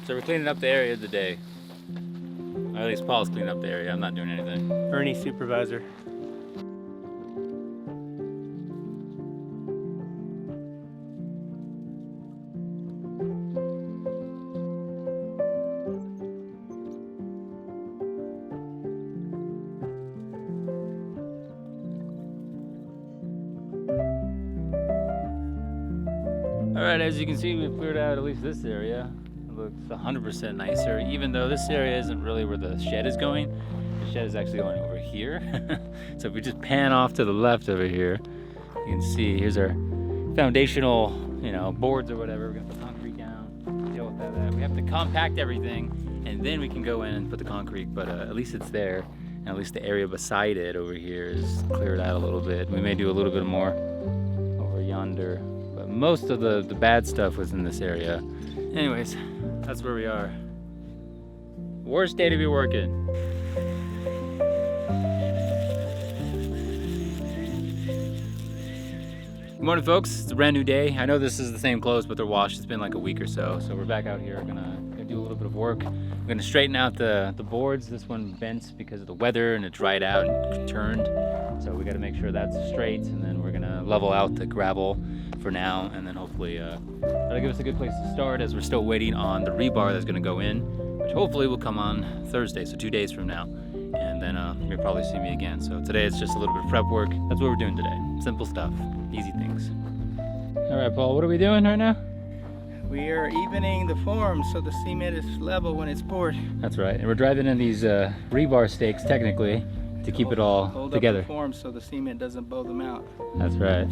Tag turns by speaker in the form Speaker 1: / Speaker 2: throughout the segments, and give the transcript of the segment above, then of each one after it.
Speaker 1: So we're cleaning up the area today. Or at least Paul's cleaning up the area. I'm not doing anything.
Speaker 2: Ernie, supervisor.
Speaker 1: Alright, as you can see, we've cleared out at least this area. It looks 100% nicer, even though this area isn't really where the shed is going. The shed is actually going over here. So if we just pan off to the left over here, you can see here's our foundational, boards or whatever. We're gonna put concrete down, deal with that. We have to compact everything, and then we can go in and put the concrete, but at least it's there. And at least the area beside it over here is cleared out a little bit. We may do a little bit more over yonder. But most of the bad stuff was in this area. Anyways, that's where we are. Worst day to be working. Good morning, folks. It's a brand new day. I know this is the same clothes, but they're washed. It's been like a week or so. So we're back out here. Gonna do a little bit of work. We're gonna straighten out the boards. This one bent because of the weather and it dried out and turned. So we gotta make sure that's straight, and then we're gonna level out the gravel for now, and then hopefully that'll give us a good place to start, as we're still waiting on the rebar that's gonna go in, which hopefully will come on Thursday, so 2 days from now. And then you'll probably see me again. So today it's just a little bit of prep work. That's what we're doing today. Simple stuff, easy things. All right, Paul, what are we doing right now?
Speaker 2: We are evening the form so the cement is level when it's poured.
Speaker 1: That's right, and we're driving in these rebar stakes, technically, to keep it all
Speaker 2: hold
Speaker 1: together.
Speaker 2: Up the form so the cement doesn't bow them out.
Speaker 1: That's right.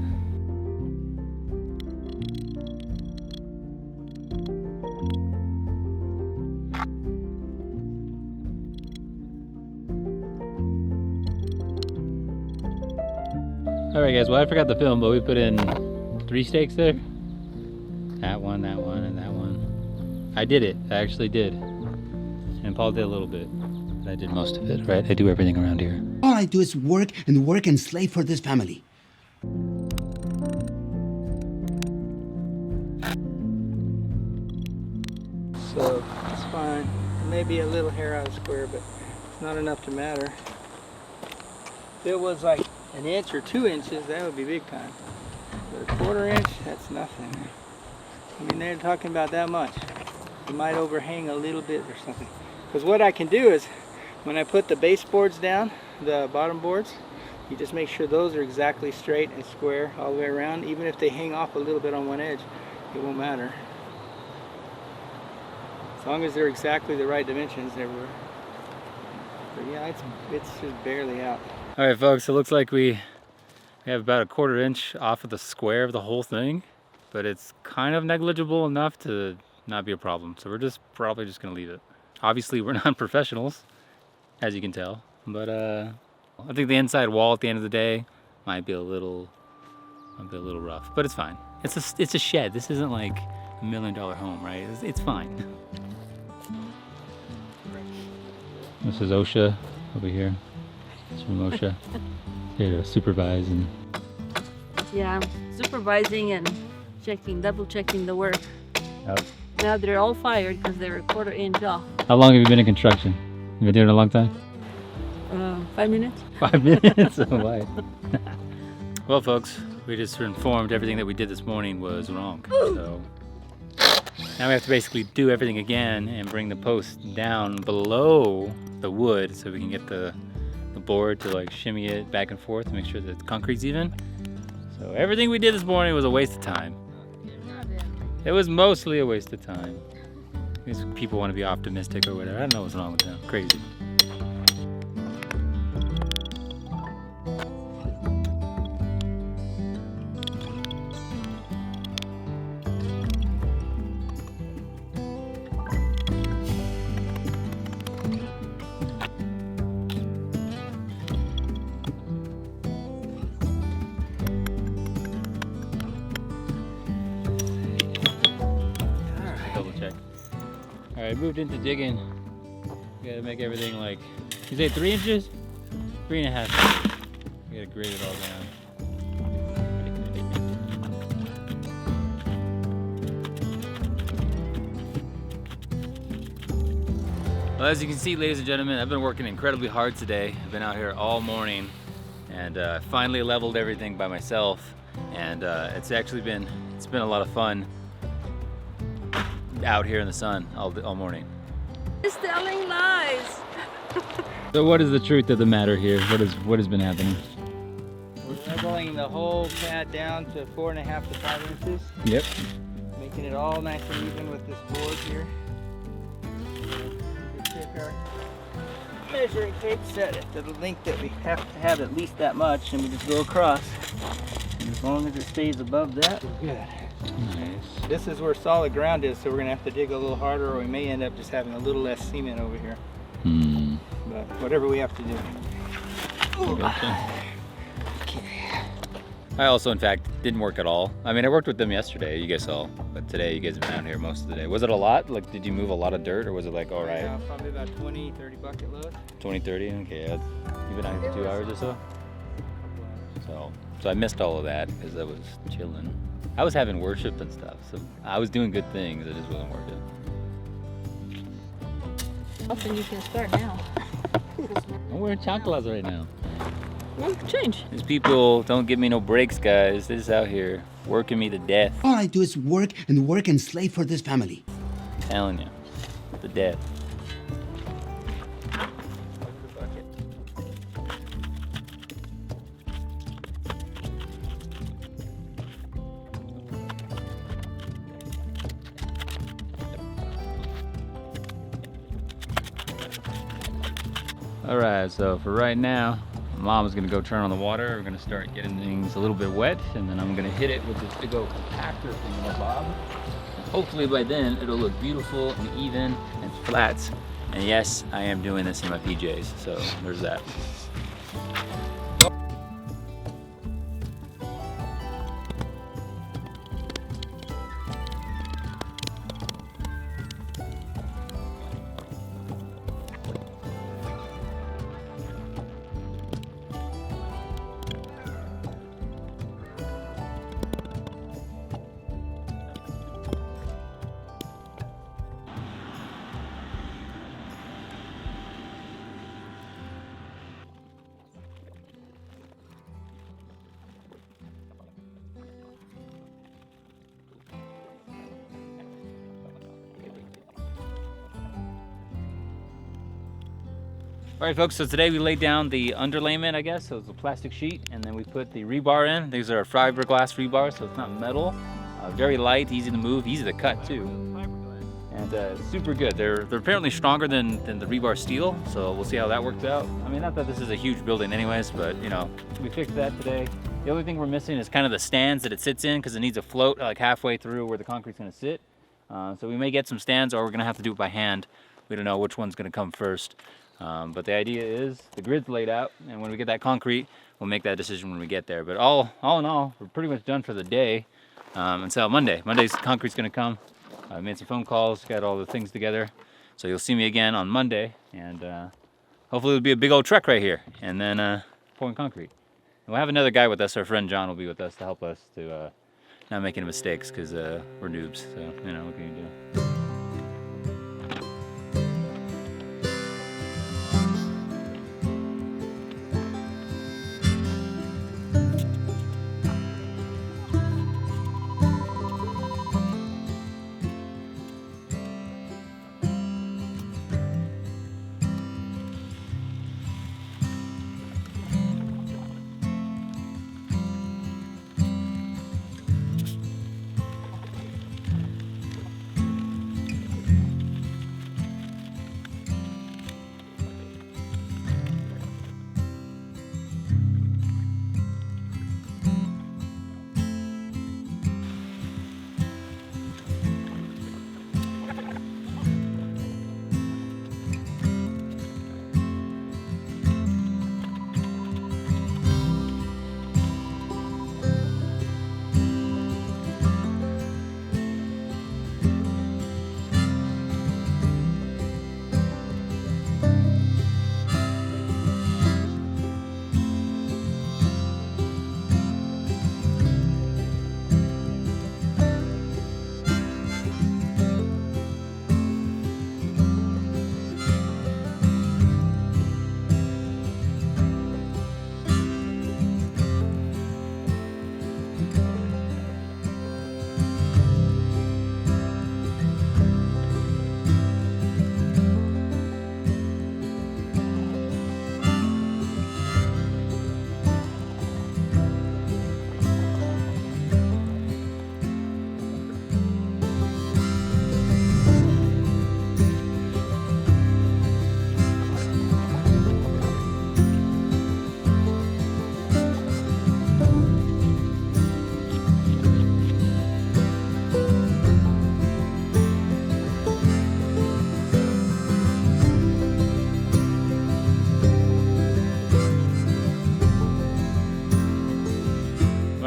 Speaker 1: All right, guys, well, I forgot the film, but we put in 3 stakes there. That one, and that one. I did it. I actually did. And Paul did a little bit. But I did most of it, right? I do everything around here.
Speaker 3: All I do is work and slave for this family.
Speaker 2: So it's fine. Maybe a little hair out of square, but it's not enough to matter. If it was like an inch or 2 inches, that would be big time. But a 1/4 inch, that's nothing. I mean, they're talking about that much. It might overhang a little bit or something. Because what I can do is, when I put the baseboards down, the bottom boards, you just make sure those are exactly straight and square all the way around. Even if they hang off a little bit on one edge, it won't matter. As long as they're exactly the right dimensions everywhere. But yeah, it's just barely out.
Speaker 1: All right, folks, it looks like we have about a 1/4 inch off of the square of the whole thing, but it's kind of negligible enough to not be a problem. So we're probably just gonna leave it. Obviously, we're not professionals, as you can tell, but I think the inside wall at the end of the day might be a little rough, but it's fine. It's a shed. This isn't like $1 million home, right? It's fine. This is OSHA over here. It's from OSHA. Here to supervise and.
Speaker 4: Yeah, I'm supervising and double checking the work.
Speaker 1: Yep.
Speaker 4: Now they're all fired because they're a 1/4 inch off.
Speaker 1: How long have you been in construction? You been doing it a long time?
Speaker 4: 5 minutes.
Speaker 1: 5 minutes? Oh, why? Well, folks, we just were informed everything that we did this morning was wrong. So now we have to basically do everything again and bring the post down below the wood so we can get the board to like shimmy it back and forth to make sure that the concrete's even. So everything we did this morning was a waste of time. It was mostly a waste of time. These people want to be optimistic or whatever. I don't know what's wrong with them. Crazy. All right, moved into digging. We gotta make everything like, you say 3 inches? 3.5. We gotta grade it all down. Well, as you can see, ladies and gentlemen, I've been working incredibly hard today. I've been out here all morning and finally leveled everything by myself. And it's been a lot of fun out here in the sun all morning.
Speaker 4: He's telling lies.
Speaker 1: So what is the truth of the matter here? What has been happening?
Speaker 2: We're leveling the whole pad down to 4.5 to 5 inches.
Speaker 1: Yep.
Speaker 2: Making it all nice and even with this board here. We take our measuring tape, set it to the length that we have to have at least that much, and we just go across. And as long as it stays above that, we're good.
Speaker 1: Nice.
Speaker 2: This is where solid ground is, so we're gonna have to dig a little harder, or we may end up just having a little less cement over here. But whatever we have to do.
Speaker 1: Gotcha. I also, in fact, didn't work at all. I mean, I worked with them yesterday, you guys saw, but today you guys have been out here most of the day. Was it a lot? Like, did you move a lot of dirt, or was it like all right?
Speaker 2: Probably about 20, 30 bucket loads.
Speaker 1: 20, 30? Okay, you've been out here for 2 hours or so? So I missed all of that because I was chilling. I was having worship and stuff, so I was doing good things, it just wasn't working.
Speaker 4: Hoping you can start now.
Speaker 1: I'm wearing chanclas right now.
Speaker 4: Well, change.
Speaker 1: These people don't give me no breaks, guys. They're just out here working me to death.
Speaker 3: All I do is work and slave for this family.
Speaker 1: I'm telling you, to death. All right, so for right now, Mom is gonna go turn on the water. We're gonna start getting things a little bit wet, and then I'm gonna hit it with this big old compactor thing, Bob. And hopefully by then it'll look beautiful and even and flat. And yes, I am doing this in my PJs, so there's that. All right, folks, so today we laid down the underlayment, I guess. So it's a plastic sheet, and then we put the rebar in. These are fiberglass rebar, so it's not metal. Very light, easy to move, easy to cut too. And super good. They're apparently stronger than the rebar steel, so we'll see how that works out. I mean, not that this is a huge building anyways, but you know, we fixed that today. The only thing we're missing is kind of the stands that it sits in, because it needs a float like halfway through where the concrete's gonna sit. So we may get some stands, or we're gonna have to do it by hand. We don't know which one's gonna come first. But the idea is the grid's laid out, and when we get that concrete, we'll make that decision when we get there. But all in all, we're pretty much done for the day. Until Monday's concrete's gonna come. I made some phone calls, got all the things together. So you'll see me again on Monday, and hopefully it'll be a big old truck right here, and then pouring concrete. And we'll have another guy with us. Our friend John will be with us to help us to not make any mistakes, because we're noobs, so you know, what can you do?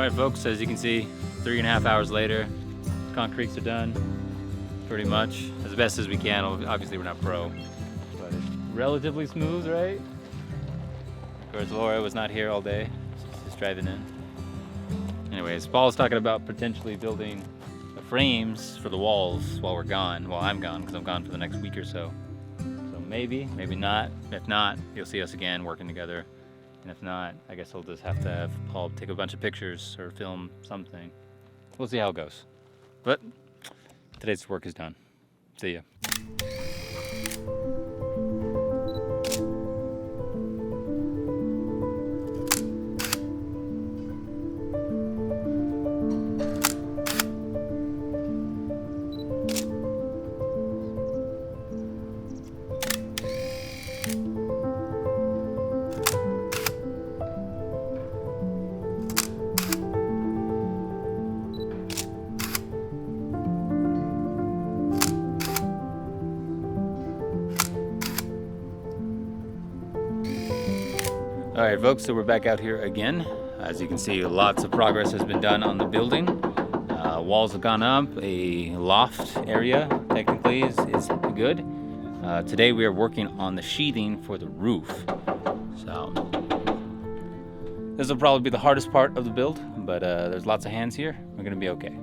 Speaker 1: Alright folks, as you can see, 3.5 hours later, concretes are done, pretty much, as best as we can. Obviously we're not pro, but it's relatively smooth, right? Of course, Laura was not here all day, she's just driving in. Anyways, Paul's talking about potentially building the frames for the walls while we're gone, while I'm gone, because I'm gone for the next week or so. So maybe, maybe not. If not, you'll see us again working together. And if not, I guess I'll just have to have Paul take a bunch of pictures or film something. We'll see how it goes. But today's work is done. See ya. All right, folks, so we're back out here again. As you can see, lots of progress has been done on the building. Walls have gone up. A loft area, technically, is good. Today we are working on the sheathing for the roof. So this will probably be the hardest part of the build, but there's lots of hands here. We're gonna be okay.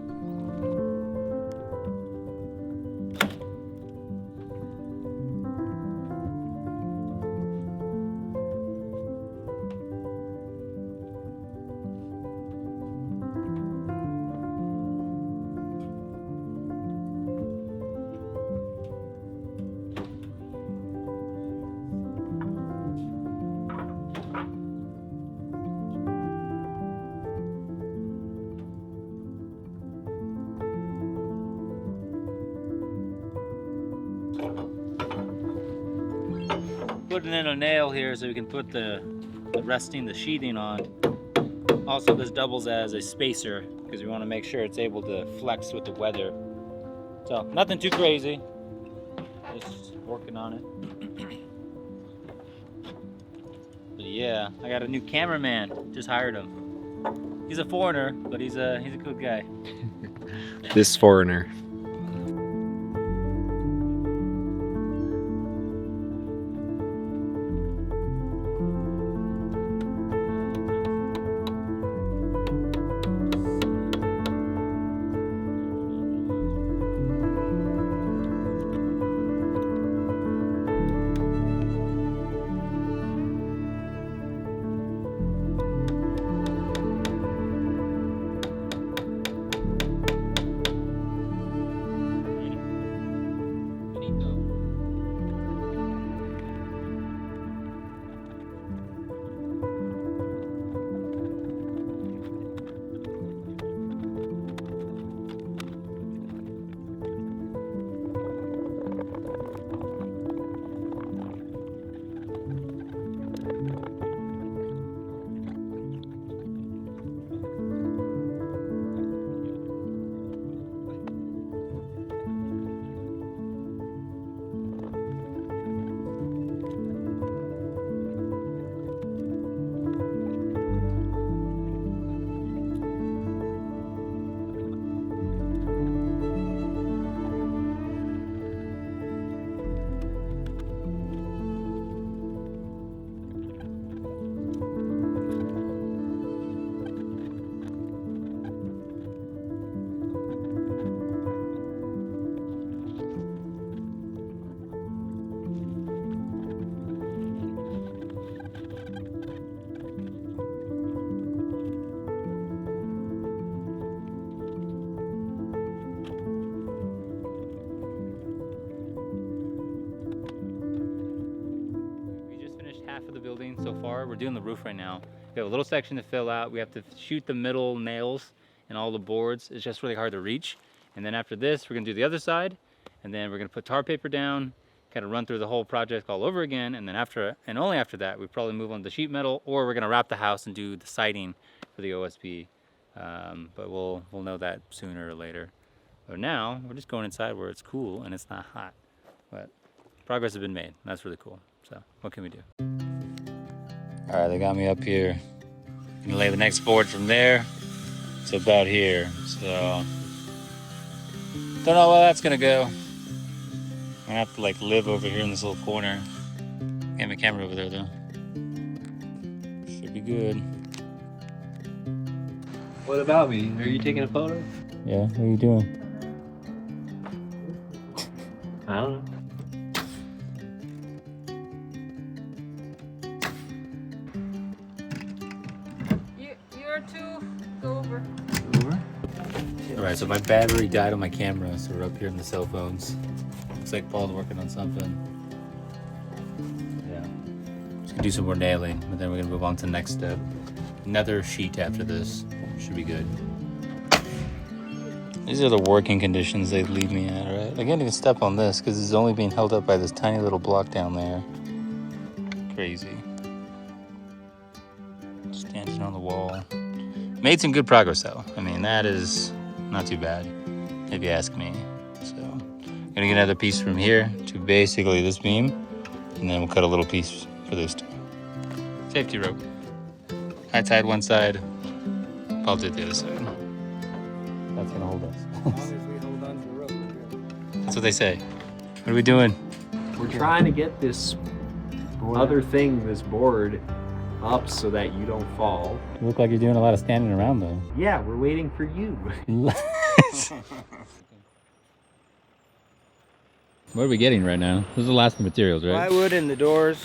Speaker 1: Putting in a nail here so we can put the sheathing on. Also, this doubles as a spacer because we want to make sure it's able to flex with the weather. So nothing too crazy, just working on it. But yeah, I got a new cameraman, just hired him. He's a foreigner, but he's a good guy.
Speaker 5: This foreigner. Half of the building so far. We're doing the roof right now. We have a little section to fill out. We have to shoot the middle nails and all the boards. It's just really hard to reach. And then after this, we're gonna do the other side, and then we're gonna put tar paper down, kind of run through the whole project all over again. And then after, and only after that, we probably move on to sheet metal, or we're gonna wrap the house and do the siding for the OSB. But we'll know that sooner or later. But now we're just going inside where it's cool and it's not hot. But progress has been made. That's really cool. So what can we do? All right, they got me up here. Gonna lay the next board from there. It's about here, so don't know where that's gonna go. I'm gonna have to like live over here in this little corner. Get my camera over there though. Should be good.
Speaker 6: What about me? Are you taking a photo?
Speaker 5: Yeah, what are you doing?
Speaker 6: I don't know.
Speaker 4: You're two. Go over.
Speaker 5: Alright, so my battery died on my camera, so we're up here in the cell phones. Looks like Paul's working on something. Yeah. Just gonna do some more nailing, but then we're gonna move on to the next step. Another sheet after this. Should be good. These are the working conditions they leave me at, right? I can't even step on this because it's only being held up by this tiny little block down there. Crazy. Standing on the wall. Made some good progress though. I mean, that is not too bad, if you ask me. So, I'm gonna get another piece from here to basically this beam, and then we'll cut a little piece for those two. Safety rope. I tied one side, Paul did the other side. That's gonna hold us.
Speaker 2: As long as we hold on to the rope, we're good.
Speaker 5: That's what they say. What are we doing?
Speaker 6: We're trying to get this other thing, this board, up so that you don't fall.
Speaker 5: You look like you're doing a lot of standing around though.
Speaker 6: Yeah, we're waiting for you.
Speaker 5: What are we getting right now? This is the last of the materials, right?
Speaker 2: Plywood in the doors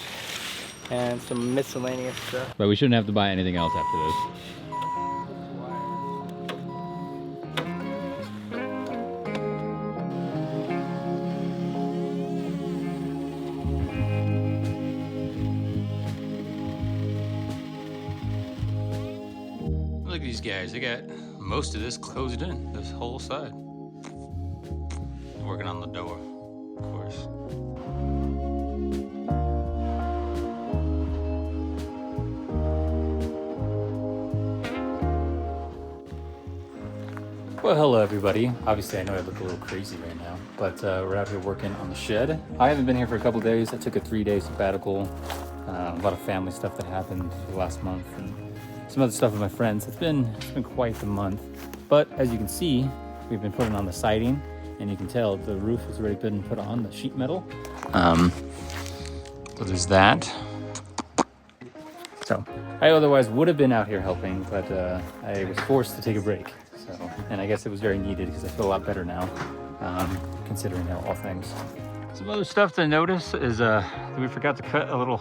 Speaker 2: and some miscellaneous stuff.
Speaker 5: But we shouldn't have to buy anything else after this. Look at these guys, they got most of this closed in, this whole side. Working on the door, of course. Well, hello everybody. Obviously I know I look a little crazy right now, but we're out here working on the shed. I haven't been here for a couple days. I took a 3-day sabbatical. A lot of family stuff that happened the last month and some other stuff with my friends. It's been quite the month. But as you can see, we've been putting on the siding, and you can tell the roof has already been put on, the sheet metal. So there's that. So I otherwise would have been out here helping, but I was forced to take a break. So, and I guess it was very needed because I feel a lot better now, considering all things. Some other stuff to notice is we forgot to cut a little,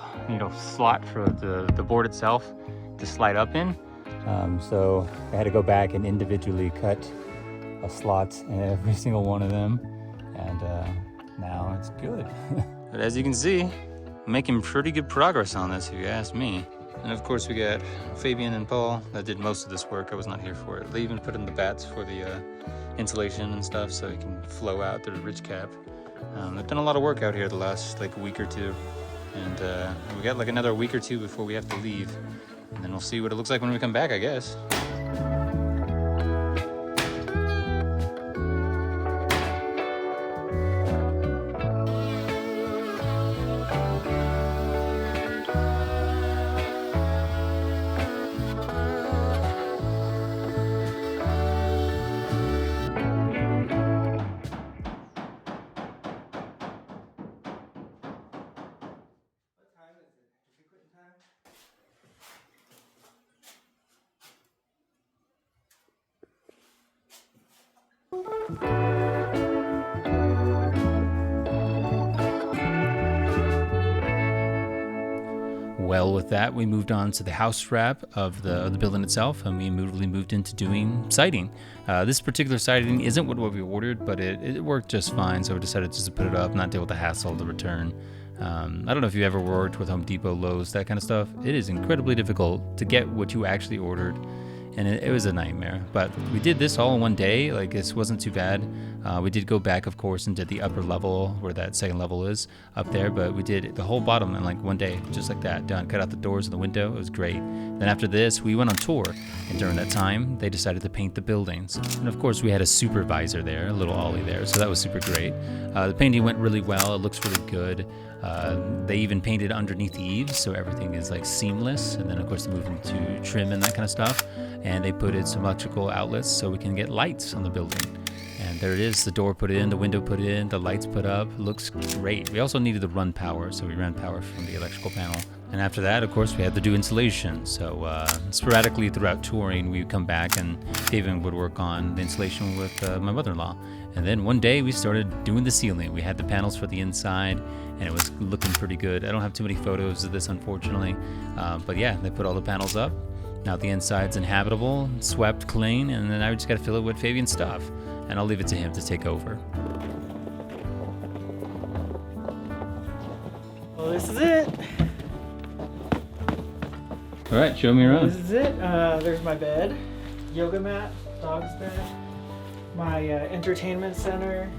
Speaker 5: slot for the board itself to slide up in. So I had to go back and individually cut a slot in every single one of them, and now it's good. But as you can see, I'm making pretty good progress on this, if you ask me. And of course we got Fabian and Paul that did most of this work. I was not here for it. They even put in the bats for the insulation and stuff so it can flow out through the ridge cap. They've done a lot of work out here the last week or two, and we got another week or two before we have to leave, and then we'll see what it looks like when we come back, I guess. Well, with that, we moved on to the house wrap of the building itself, and we immediately moved into doing siding. This particular siding isn't what we ordered, but it worked just fine, so we decided just to put it up, not deal with the hassle of the return. I don't know if you ever worked with Home Depot, Lowe's, that kind of stuff. It is incredibly difficult to get what you actually ordered, and it was a nightmare. But we did this all in one day. This wasn't too bad. We did go back, of course, and did the upper level where that second level is up there, but we did the whole bottom in like one day, just like that, done. Cut out the doors and the window. It was great. Then after this, we went on tour, and during that time, they decided to paint the buildings. And of course, we had a supervisor there, a little Ollie there, so that was super great. The painting went really well. It looks really good. They even painted underneath the eaves, so everything is like seamless. And then of course they moved into trim and that kind of stuff. And they put in some electrical outlets so we can get lights on the building. And there it is, the door put in, the window put in, the lights put up. It looks great. We also needed to run power, so we ran power from the electrical panel. And after that, of course, we had to do installation. So sporadically throughout touring, we would come back and David would work on the installation with my mother-in-law. And then one day we started doing the ceiling. We had the panels for the inside, and it was looking pretty good. I don't have too many photos of this, unfortunately. But yeah, they put all the panels up. Now the inside's inhabitable, swept clean, and then I just got to fill it with Fabian's stuff. And I'll leave it to him to take over.
Speaker 2: Well, this is it.
Speaker 5: All right, show me around.
Speaker 2: This is it. There's my bed, yoga mat, dog's bed, my entertainment center.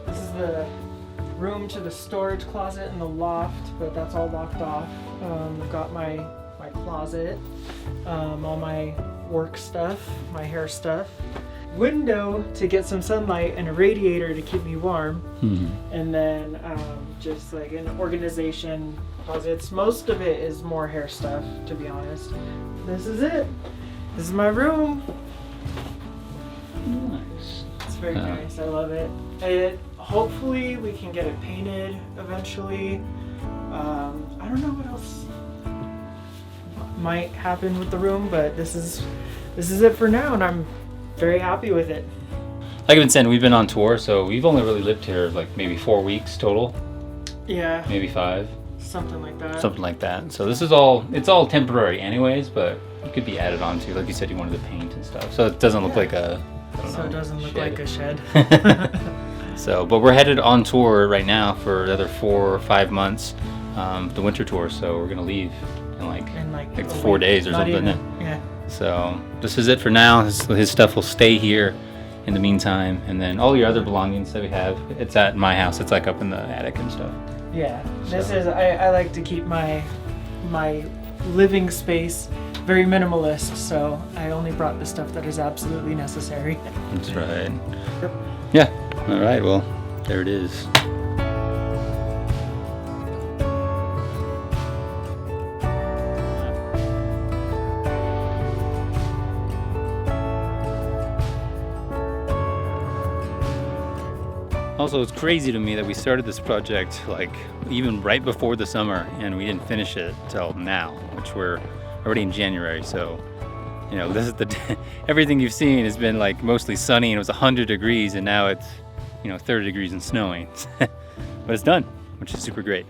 Speaker 2: This is the room to the storage closet in the loft, but that's all locked off. I've got my closet, all my work stuff, my hair stuff, window to get some sunlight, and a radiator to keep me warm. And then just like an organization closets. Most of it is more hair stuff, to be honest. This is it. This is my room.
Speaker 5: Nice.
Speaker 2: It's very nice. I love it. Hopefully we can get it painted eventually. I don't know what else might happen with the room, but this is it for now, and I'm very happy with it.
Speaker 5: Like I've been saying, we've been on tour, so we've only really lived here like maybe 4 weeks total.
Speaker 2: Yeah.
Speaker 5: Maybe 5.
Speaker 2: Something like that.
Speaker 5: Something like that. So this is it's all temporary anyways, but it could be added on to, like you said, you wanted to paint and stuff. So it doesn't look like a, I don't know,
Speaker 2: So it doesn't look
Speaker 5: shed.
Speaker 2: like a shed.
Speaker 5: So, but we're headed on tour right now for another 4 or 5 months, the winter tour. So we're gonna leave in like
Speaker 2: a
Speaker 5: 4
Speaker 2: week.
Speaker 5: days or
Speaker 2: Not
Speaker 5: something.
Speaker 2: even, yeah.
Speaker 5: So this is it for now. His stuff will stay here in the meantime, and then all your other belongings that we have, it's at my house. It's like up in the attic and stuff.
Speaker 2: Yeah. This is I like to keep my living space very minimalist, so I only brought the stuff that is absolutely necessary.
Speaker 5: That's right.
Speaker 2: Yep.
Speaker 5: Yeah. All right. Well, there it is. Also, it's crazy to me that we started this project like even right before the summer, and we didn't finish it till now, which we're already in January. So, you know, this is everything you've seen has been like mostly sunny, and it was 100 degrees, and now it's, you know, 30 degrees and snowing. But it's done, which is super great.